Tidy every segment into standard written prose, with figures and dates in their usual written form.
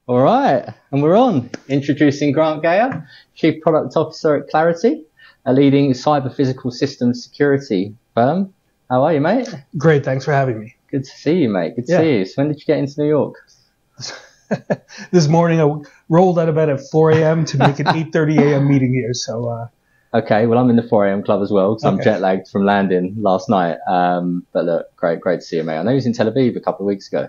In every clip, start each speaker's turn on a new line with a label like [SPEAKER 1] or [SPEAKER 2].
[SPEAKER 1] All right, and we're on. Introducing Grant Geyer, Chief Product Officer at Claroty, a leading cyber physical systems security firm. How are you, mate?
[SPEAKER 2] Great, thanks for having me.
[SPEAKER 1] Good to see you, mate. Good to see you. So when did you get into New York?
[SPEAKER 2] This morning I rolled out of bed at 4 a.m. to make an 8:30 a.m. meeting here. So.
[SPEAKER 1] Okay, well, I'm in the 4 a.m. club as well because I'm jet lagged from landing last night. But look, great to see you, mate. I know you was in Tel Aviv a couple of weeks ago.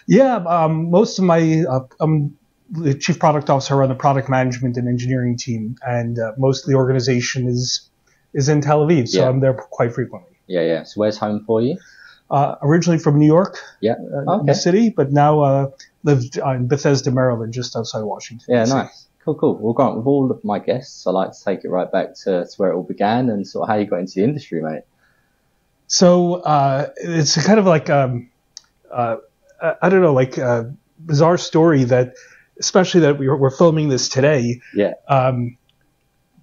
[SPEAKER 2] Yeah, most of my I'm the chief product officer on the product management and engineering team, and most of the organization is in Tel Aviv, so I'm there quite frequently.
[SPEAKER 1] Yeah. So where's home for you?
[SPEAKER 2] Originally from New York,
[SPEAKER 1] in
[SPEAKER 2] the city, but now lived in Bethesda, Maryland, just outside Washington.
[SPEAKER 1] Yeah, nice. Cool. Well, Grant, with all of my guests, I like to take it right back to where it all began and sort of how you got into the industry, mate.
[SPEAKER 2] So it's kind of like I don't know, like a bizarre story that, especially that we're filming this today.
[SPEAKER 1] Yeah.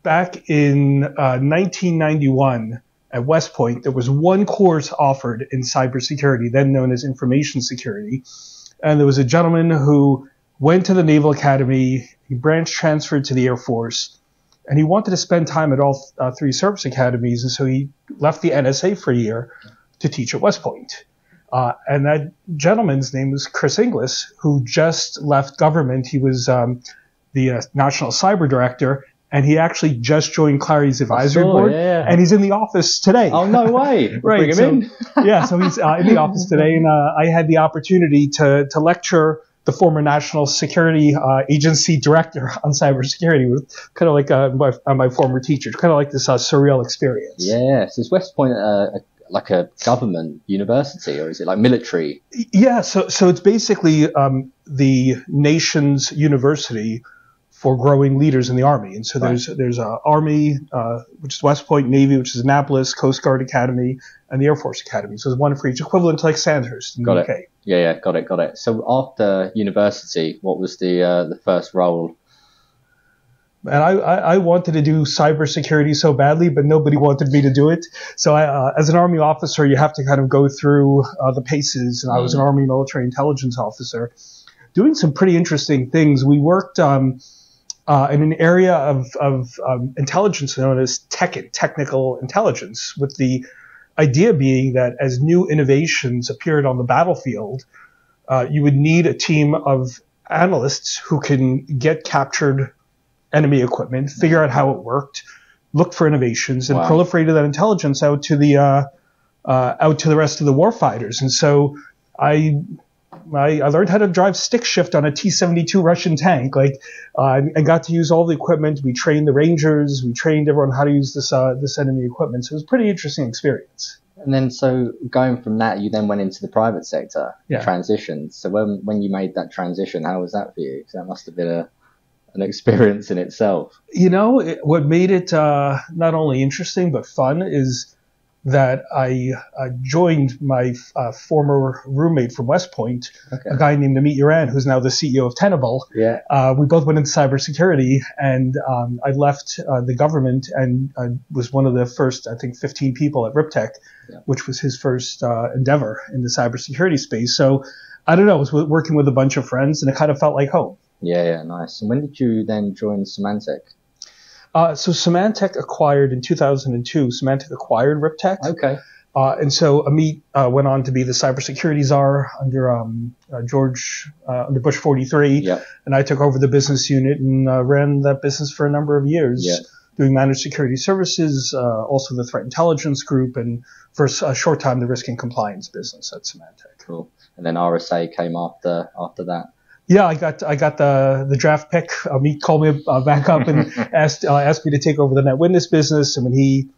[SPEAKER 2] Back in 1991 at West Point, there was one course offered in cybersecurity, then known as information security, and there was a gentleman who went to the Naval Academy. He branch transferred to the Air Force, and he wanted to spend time at all three service academies, and so he left the NSA for a year to teach at West Point. And that gentleman's name was Chris Inglis, who just left government. He was the National Cyber Director, and he actually just joined Claroty's advisory board, and he's in the office today.
[SPEAKER 1] Oh, no way.
[SPEAKER 2] Right.
[SPEAKER 1] Bring him in.
[SPEAKER 2] Yeah, so he's in the office today, and I had the opportunity to lecture the former National Security Agency Director on cybersecurity, with kind of like my former teacher, kind of like this surreal experience.
[SPEAKER 1] Yeah, so is West Point like a government university, or is it like military?
[SPEAKER 2] Yeah, so it's basically the nation's university for growing leaders in the Army. And so there's Army, which is West Point, Navy, which is Annapolis, Coast Guard Academy, and the Air Force Academy. So there's one for each, equivalent to like Sandhurst in the UK.
[SPEAKER 1] Yeah, got it. So after university, what was the first role?
[SPEAKER 2] And I wanted to do cybersecurity so badly, but nobody wanted me to do it. So as an Army officer, you have to kind of go through the paces. And I was an Army military intelligence officer doing some pretty interesting things. We worked in an area of intelligence known as technical intelligence, with the idea being that as new innovations appeared on the battlefield, you would need a team of analysts who can get captured enemy equipment, figure out how it worked, look for innovations, and proliferate that intelligence out to the rest of the warfighters. And so I learned how to drive stick shift on a T-72 Russian tank. I got to use all the equipment. We trained the Rangers. We trained everyone how to use this enemy equipment. So it was a pretty interesting experience.
[SPEAKER 1] And then, so going from that, you then went into the private sector, transitioned. So when you made that transition, how was that for you? Because that must have been an experience in itself.
[SPEAKER 2] You know, what made it not only interesting but fun is that I joined my former roommate from West Point, a guy named Amit Yaran, who's now the CEO of Tenable.
[SPEAKER 1] Yeah.
[SPEAKER 2] We both went into cybersecurity, and I left the government and was one of the first, I think, 15 people at Riptech, which was his first endeavor in the cybersecurity space. So I don't know, I was working with a bunch of friends, and it kind of felt like home.
[SPEAKER 1] Yeah, nice. And when did you then join Symantec?
[SPEAKER 2] So Symantec acquired in 2002. Symantec acquired Riptech.
[SPEAKER 1] Okay.
[SPEAKER 2] And so Amit went on to be the cybersecurity czar under under Bush 43.
[SPEAKER 1] Yeah.
[SPEAKER 2] And I took over the business unit and ran that business for a number of years, doing managed security services, also the threat intelligence group, and for a short time the risk and compliance business at Symantec.
[SPEAKER 1] Cool. And then RSA came after that.
[SPEAKER 2] Yeah, I got the draft pick. Amit called me back up and asked me to take over the net witness business. And when he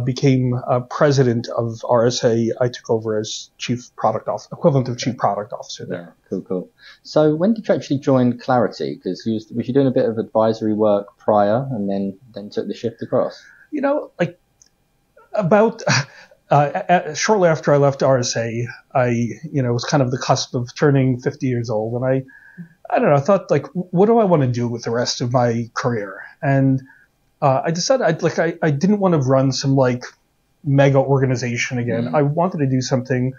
[SPEAKER 2] became president of RSA, I took over as chief product officer, equivalent of chief product officer there.
[SPEAKER 1] Yeah, cool. So when did you actually join Claroty? Because was you doing a bit of advisory work prior, and then took the shift across? You know,
[SPEAKER 2] like about shortly after I left RSA, I was kind of the cusp of turning 50 years old, and I don't know, I thought, like, what do I want to do with the rest of my career? And I decided I didn't want to run some like mega organization again. I wanted to do something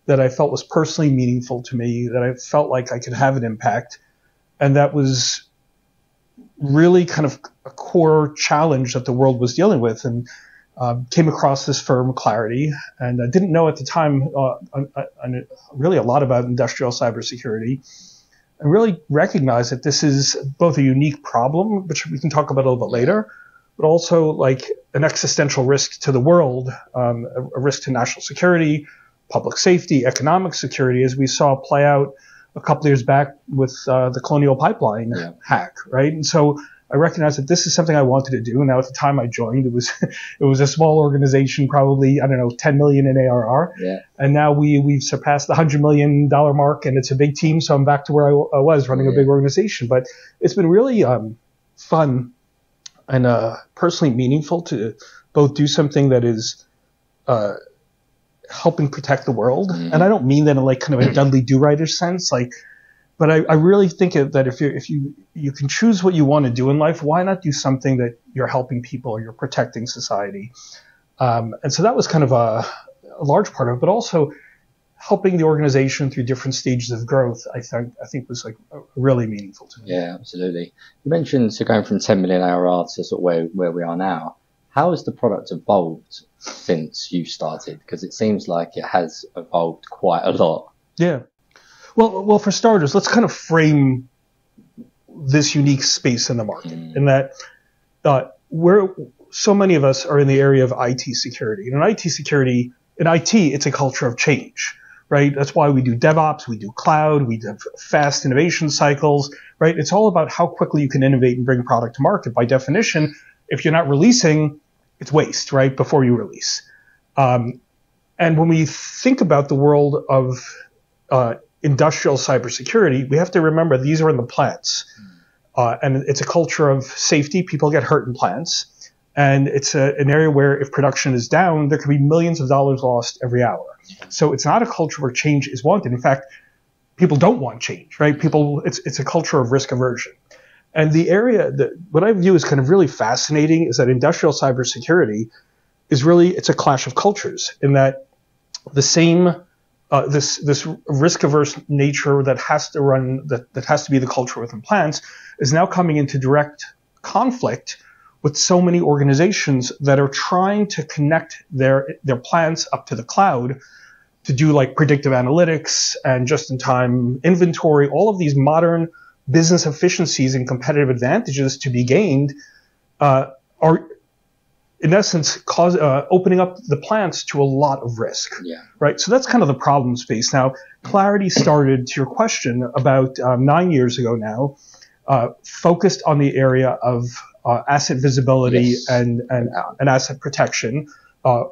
[SPEAKER 2] that I felt was personally meaningful to me, that I felt like I could have an impact. And that was really kind of a core challenge that the world was dealing with, and came across this firm, Claroty, and I didn't know at the time really a lot about industrial cybersecurity, and really recognized that this is both a unique problem, which we can talk about a little bit later, but also like an existential risk to the world, a risk to national security, public safety, economic security, as we saw play out a couple of years back with the Colonial Pipeline hack, right? And so I recognized that this is something I wanted to do. Now, at the time I joined, it was a small organization, probably, I don't know, 10 million in ARR. Yeah. And now we've surpassed the $100 million mark, and it's a big team. So I'm back to where I was running a big organization. But it's been really fun and personally meaningful to both do something that is helping protect the world. And I don't mean that in like kind of a Dudley Do-Right sense, but I really think that if you can choose what you want to do in life, why not do something that you're helping people or you're protecting society? And so that was kind of a large part of it, but also helping the organization through different stages of growth, I think was like really meaningful to me.
[SPEAKER 1] Yeah, absolutely. You mentioned going from 10 million ARR to sort of where we are now. How has the product evolved since you started? Because it seems like it has evolved quite a lot.
[SPEAKER 2] Yeah. Well, for starters, let's kind of frame this unique space in the market, in that so many of us are in the area of IT security. And in IT, it's a culture of change, right? That's why we do DevOps, we do cloud, we have fast innovation cycles, right? It's all about how quickly you can innovate and bring product to market. By definition, if you're not releasing, it's waste, right, before you release. And when we think about the world of industrial cybersecurity, we have to remember these are in the plants. And it's a culture of safety. People get hurt in plants. And it's an area where if production is down, there could be millions of dollars lost every hour. So it's not a culture where change is wanted. In fact, people don't want change, right? It's a culture of risk aversion. And the area what I view as kind of really fascinating is that industrial cybersecurity it's a clash of cultures, in that the same this risk-averse nature that has to be the culture within plants is now coming into direct conflict with so many organizations that are trying to connect their plants up to the cloud to do like predictive analytics and just-in-time inventory. All of these modern business efficiencies and competitive advantages to be gained are, in essence, opening up the plants to a lot of risk. Yeah. Right. So that's kind of the problem space. Now, Claroty started, to your question, about 9 years ago now, focused on the area of asset visibility and asset protection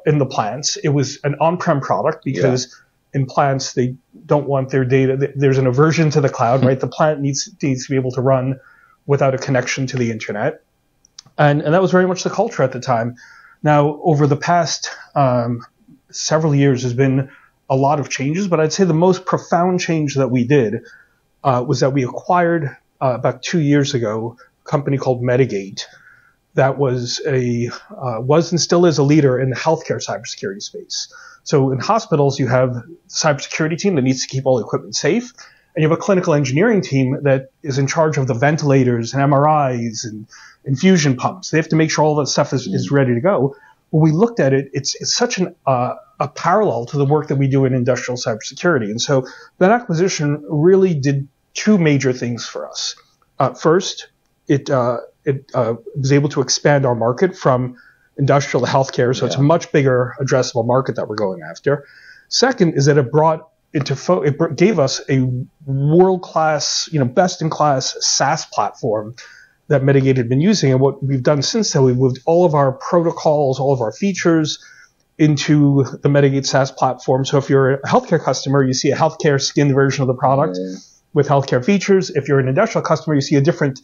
[SPEAKER 2] in the plants. It was an on-prem product because in plants they don't want their data. There's an aversion to the cloud, right? The plant needs to be able to run without a connection to the internet. And that was very much the culture at the time. Now, over the past several years, there's been a lot of changes, but I'd say the most profound change that we did was that we acquired about 2 years ago a company called Medigate that was and still is a leader in the healthcare cybersecurity space. So in hospitals, you have a cybersecurity team that needs to keep all equipment safe, and you have a clinical engineering team that is in charge of the ventilators and MRIs and infusion pumps. They have to make sure all that stuff is ready to go. When we looked at it, it's such a parallel to the work that we do in industrial cybersecurity. And so that acquisition really did two major things for us. First, it was able to expand our market from industrial to healthcare, so it's a much bigger addressable market that we're going after. Second is that it gave us a world-class, best-in-class SaaS platform that Medigate had been using. And what we've done since then, we've moved all of our protocols, all of our features into the Medigate SaaS platform. So if you're a healthcare customer, you see a healthcare skinned version of the product with healthcare features. If you're an industrial customer, you see a different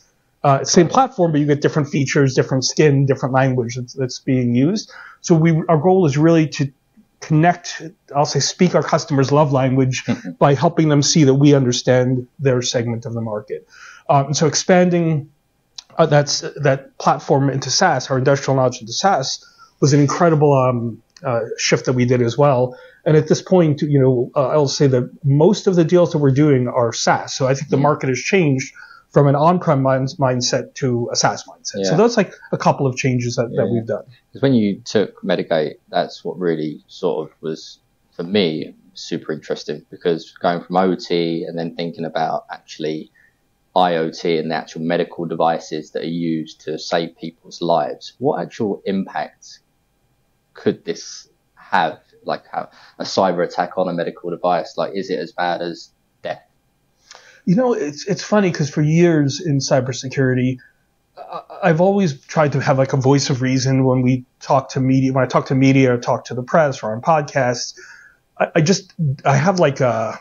[SPEAKER 2] same platform, but you get different features, different skin, different language that's being used. So our goal is really to connect, speak our customers' love language by helping them see that we understand their segment of the market. And so expanding that platform into SaaS, our industrial knowledge into SaaS, was an incredible shift that we did as well. And at this point, I'll say that most of the deals that we're doing are SaaS. So I think the market has changed from an on-prem mindset to a SaaS mindset. So that's like a couple of changes that we've done.
[SPEAKER 1] Because when you took Medigate, that's what really sort of was, for me, super interesting, because going from OT and then thinking about actually IoT and the actual medical devices that are used to save people's lives, what actual impact could this have? Like a cyber attack on a medical device, like, is it as bad as death?
[SPEAKER 2] You know, it's funny because for years in cybersecurity, I've always tried to have like a voice of reason when we talk to media, when I talk to media or talk to the press or on podcasts. I have like a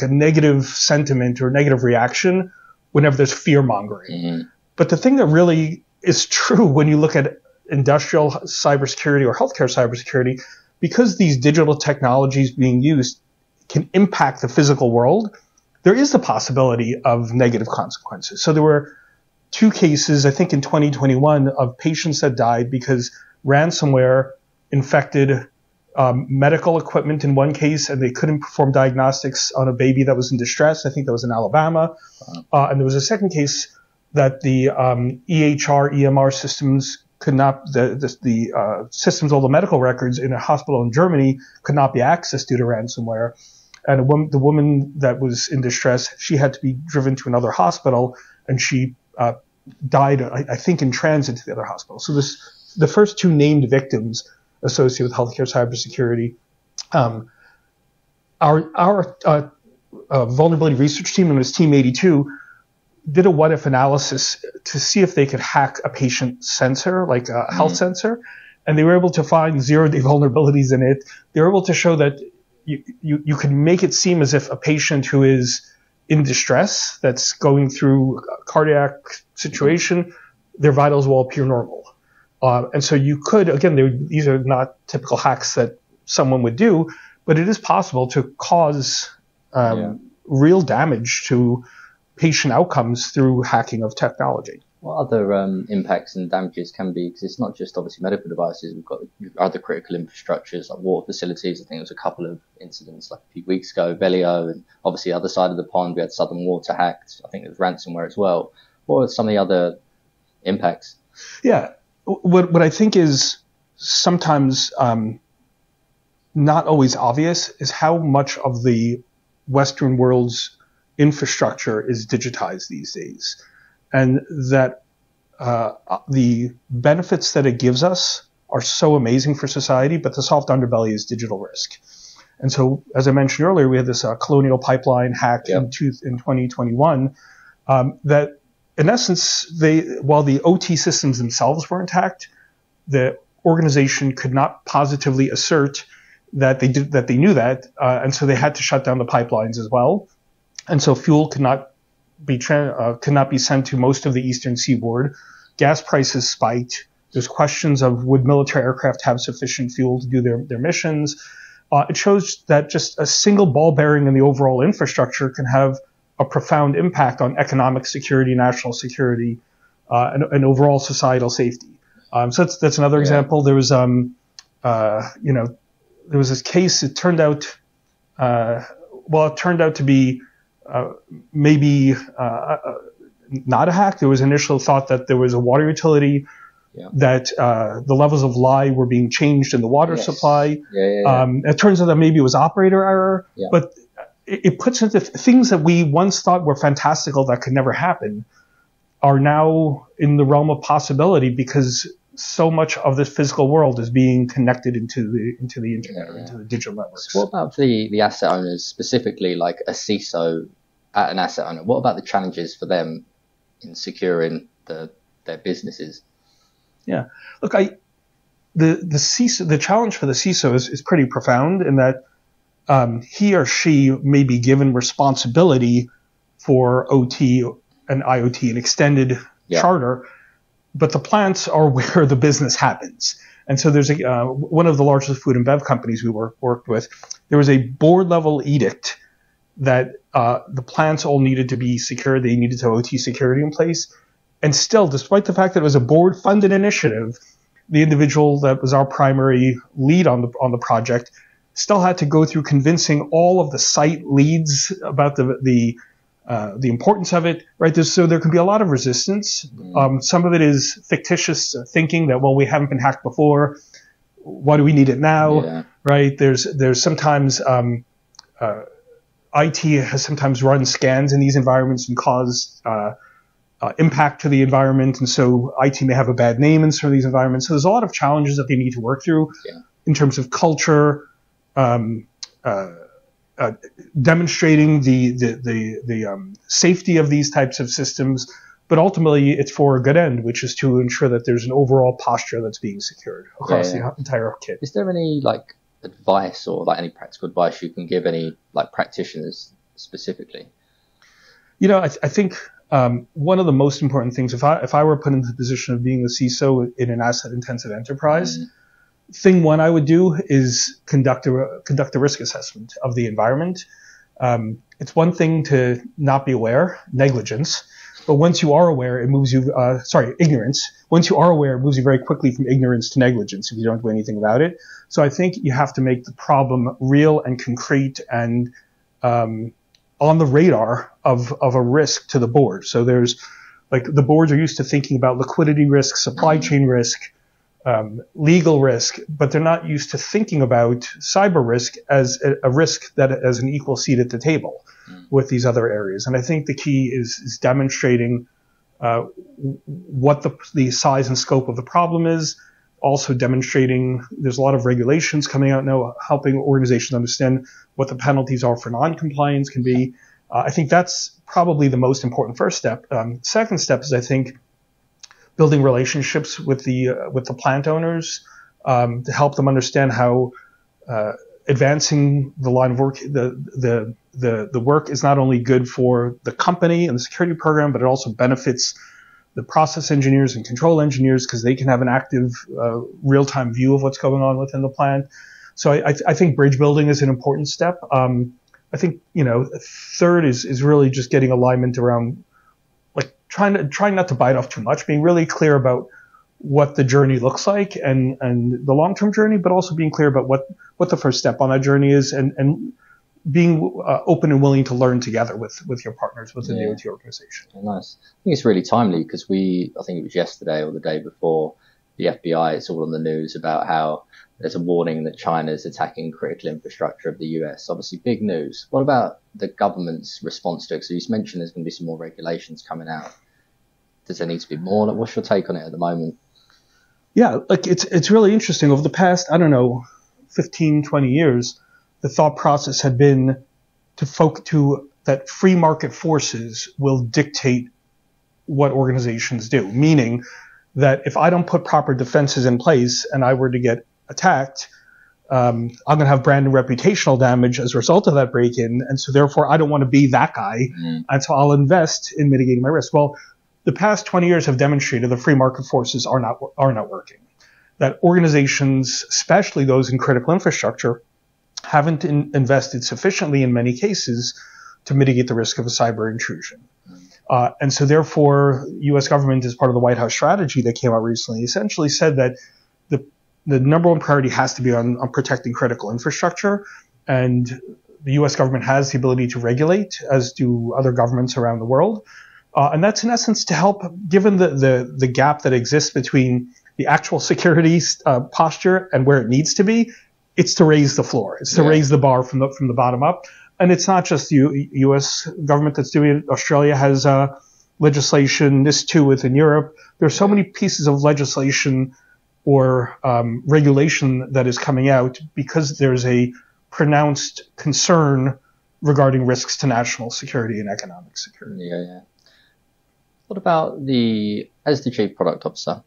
[SPEAKER 2] negative sentiment or negative reaction whenever there's fear mongering. Mm-hmm. But the thing that really is true when you look at industrial cybersecurity or healthcare cybersecurity, because these digital technologies being used can impact the physical world, there is the possibility of negative consequences. So there were 2 cases, I think in 2021, of patients that died because ransomware infected medical equipment in one case, and they couldn't perform diagnostics on a baby that was in distress. I think that was in Alabama. And there was a second case that the EHR, EMR systems could not, the systems, all the medical records in a hospital in Germany could not be accessed due to ransomware. And the woman that was in distress, she had to be driven to another hospital, and she died, I think, in transit to the other hospital. So the first 2 named victims associated with healthcare cybersecurity. Our vulnerability research team, and it was Team 82, did a what-if analysis to see if they could hack a patient sensor, like a health sensor, and they were able to find zero-day vulnerabilities in it. They were able to show that you could make it seem as if a patient who is in distress, that's going through a cardiac situation, their vitals will appear normal. And so you could, again, these are not typical hacks that someone would do, but it is possible to cause real damage to patient outcomes through hacking of technology.
[SPEAKER 1] What other impacts and damages can be? Because it's not just obviously medical devices. We've got other critical infrastructures like water facilities. I think there was a couple of incidents like a few weeks ago, Velio, and obviously the other side of the pond, we had Southern Water hacked. I think there was ransomware as well. What are some of the other impacts?
[SPEAKER 2] Yeah. What I think is sometimes not always obvious is how much of the Western world's infrastructure is digitized these days, and that the benefits that it gives us are so amazing for society, but the soft underbelly is digital risk. And so, as I mentioned earlier, we had this Colonial Pipeline hack in 2021 that, in essence, while the OT systems themselves weren't hacked, the organization could not positively assert that they knew that, and so they had to shut down the pipelines as well. And so fuel could not be sent to most of the eastern seaboard. Gas prices spiked. There's questions of would military aircraft have sufficient fuel to do their missions. It shows that just a single ball bearing in the overall infrastructure can have a profound impact on economic security, national security, and overall societal safety. So that's another example. There was there was this case. It turned out to be maybe not a hack. There was initial thought that there was a water utility that the levels of lye were being changed in the water supply. It turns out that maybe it was operator error, but it puts into things that we once thought were fantastical that could never happen are now in the realm of possibility because so much of this physical world is being connected into the internet or into the digital networks.
[SPEAKER 1] So what about the asset owners, specifically like a CISO at an asset owner? What about the challenges for them in securing their businesses?
[SPEAKER 2] Yeah, look, the challenge for the CISO is pretty profound in that he or she may be given responsibility for OT and IoT, an extended charter, but the plants are where the business happens. And so there's one of the largest food and bev companies we worked with. There was a board level edict that the plants all needed to be secure. They needed to have OT security in place. And still, despite the fact that it was a board funded initiative, the individual that was our primary lead on the project still had to go through convincing all of the site leads about the the importance of it, right? So there can be a lot of resistance. Some of it is fictitious thinking that, well, we haven't been hacked before. Why do we need it now? Yeah. Right? There's sometimes IT has sometimes run scans in these environments and caused impact to the environment, and so IT may have a bad name in some of these environments. So there's a lot of challenges that they need to work through in terms of culture, demonstrating the safety of these types of systems, but ultimately it's for a good end, which is to ensure that there's an overall posture that's being secured across the entire kit.
[SPEAKER 1] Is there any advice or any practical advice you can give any practitioners specifically?
[SPEAKER 2] I think one of the most important things, if I were put into the position of being a CISO in an asset-intensive enterprise, thing one I would do is conduct a risk assessment of the environment. It's one thing to not be aware, negligence, but once you are aware, it moves you, ignorance. Once you are aware, it moves you very quickly from ignorance to negligence if you don't do anything about it. So I think you have to make the problem real and concrete and on the radar of a risk to the board. So there's the boards are used to thinking about liquidity risk, supply chain risk, legal risk, but they're not used to thinking about cyber risk as a risk that has an equal seat at the table with these other areas. And I think the key is demonstrating what the size and scope of the problem is, also demonstrating there's a lot of regulations coming out now helping organizations understand what the penalties are for non-compliance can be. I think that's probably the most important first step. Second step is, I think, building relationships with the plant owners to help them understand how advancing the line of work, the work is not only good for the company and the security program, but it also benefits the process engineers and control engineers because they can have an active, real-time view of what's going on within the plant. So I think bridge building is an important step. I think third is really just getting alignment around trying not to bite off too much, being really clear about what the journey looks like and the long-term journey, but also being clear about what the first step on that journey is and being open and willing to learn together with your partners within the IoT organization.
[SPEAKER 1] Oh, nice. I think it's really timely because I think it was yesterday or the day before, the FBI, it's all on the news about how there's a warning that China is attacking critical infrastructure of the US. Obviously, big news. What about the government's response to it? So you mentioned there's going to be some more regulations coming out. Does there need to be more? What's your take on it at the moment?
[SPEAKER 2] Yeah, it's really interesting. Over the past, 15, 20 years, the thought process had been that free market forces will dictate what organizations do, meaning that if I don't put proper defenses in place and I were to get attacked, I'm going to have brand and reputational damage as a result of that break-in, and so therefore I don't want to be that guy, and so I'll invest in mitigating my risk. Well, the past 20 years have demonstrated that free market forces are not working. That organizations, especially those in critical infrastructure, haven't invested sufficiently in many cases to mitigate the risk of a cyber intrusion. And so therefore, U.S. government, as part of the White House strategy that came out recently, essentially said that the number one priority has to be on protecting critical infrastructure. And the U.S. government has the ability to regulate, as do other governments around the world. And that's in essence to help, given the gap that exists between the actual security posture and where it needs to be, it's to raise the floor. It's to raise the bar from the bottom up. And it's not just the U.S. government that's doing it. Australia has legislation, this too within Europe. There are so many pieces of legislation or regulation that is coming out because there's a pronounced concern regarding risks to national security and economic security.
[SPEAKER 1] Yeah. What about as the Chief Product Officer,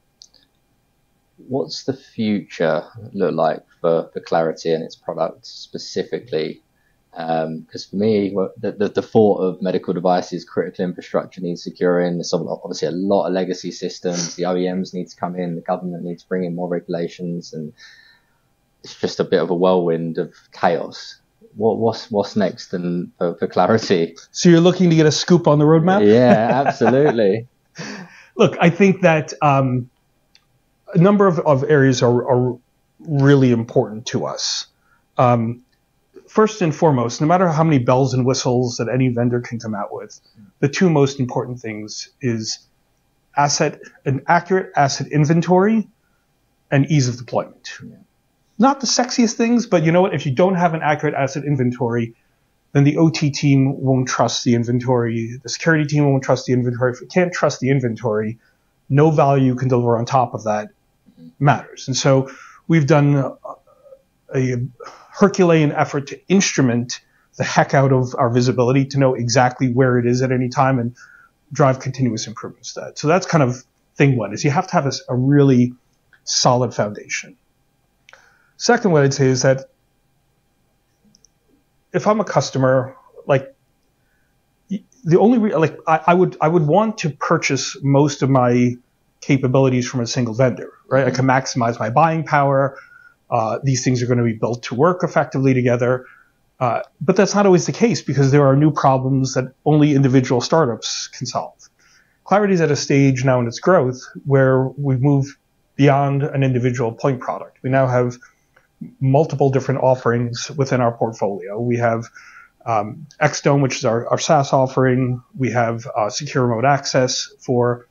[SPEAKER 1] what's the future look like for Claroty and its products specifically? Because for me, the thought of medical devices, critical infrastructure needs securing. There's obviously a lot of legacy systems. The OEMs need to come in. The government needs to bring in more regulations, and it's just a bit of a whirlwind of chaos. What's next for Claroty?
[SPEAKER 2] So you're looking to get a scoop on the roadmap?
[SPEAKER 1] Yeah, absolutely.
[SPEAKER 2] Look, I think that a number of areas are really important to us. first and foremost, no matter how many bells and whistles that any vendor can come out with, the two most important things is an accurate asset inventory and ease of deployment. Yeah. Not the sexiest things, but you know what? If you don't have an accurate asset inventory, then the OT team won't trust the inventory. The security team won't trust the inventory. If you can't trust the inventory, no value you can deliver on top of that matters. And so we've done a Herculean effort to instrument the heck out of our visibility to know exactly where it is at any time and drive continuous improvements to that. So that's kind of thing one, is you have to have a really solid foundation. Second, what I'd say is that if I'm a customer, like the only I would want to purchase most of my capabilities from a single vendor, right? I can maximize my buying power. These things are going to be built to work effectively together. But that's not always the case because there are new problems that only individual startups can solve. Claroty is at a stage now in its growth where we've moved beyond an individual point product. We now have multiple different offerings within our portfolio. We have Xdome, which is our SaaS offering. We have secure remote access for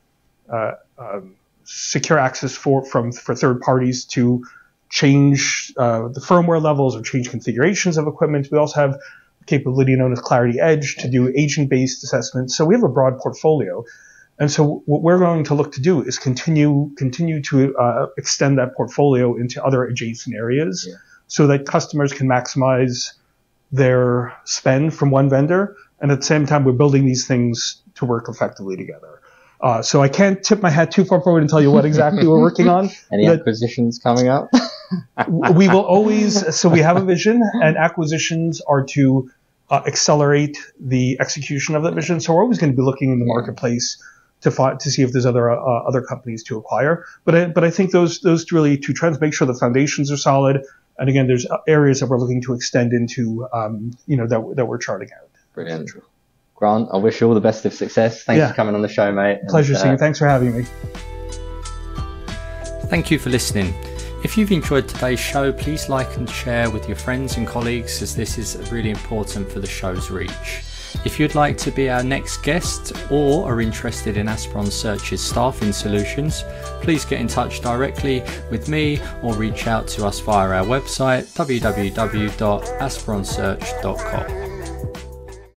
[SPEAKER 2] secure access for third parties to change the firmware levels or change configurations of equipment. We also have a capability known as Claroty Edge to do agent-based assessments. So we have a broad portfolio. And so what we're going to look to do is continue to extend that portfolio into other adjacent areas so that customers can maximize their spend from one vendor. And at the same time, we're building these things to work effectively together. So I can't tip my hat too far forward and tell you what exactly we're working on.
[SPEAKER 1] Any acquisitions coming up?
[SPEAKER 2] We will always, so we have a vision, and acquisitions are to accelerate the execution of that vision. So we're always going to be looking in the marketplace to see if there's other companies to acquire. But I think those really two trends make sure the foundations are solid. And again, there's areas that we're looking to extend into, that we're charting out.
[SPEAKER 1] Brilliant. Grant, I wish you all the best of success. Thanks for coming on the show, mate.
[SPEAKER 2] Pleasure seeing you. Thanks for having me.
[SPEAKER 3] Thank you for listening. If you've enjoyed today's show, please like and share with your friends and colleagues, as this is really important for the show's reach. If you'd like to be our next guest or are interested in Aspiron Search's staffing solutions, please get in touch directly with me or reach out to us via our website www.aspironsearch.com.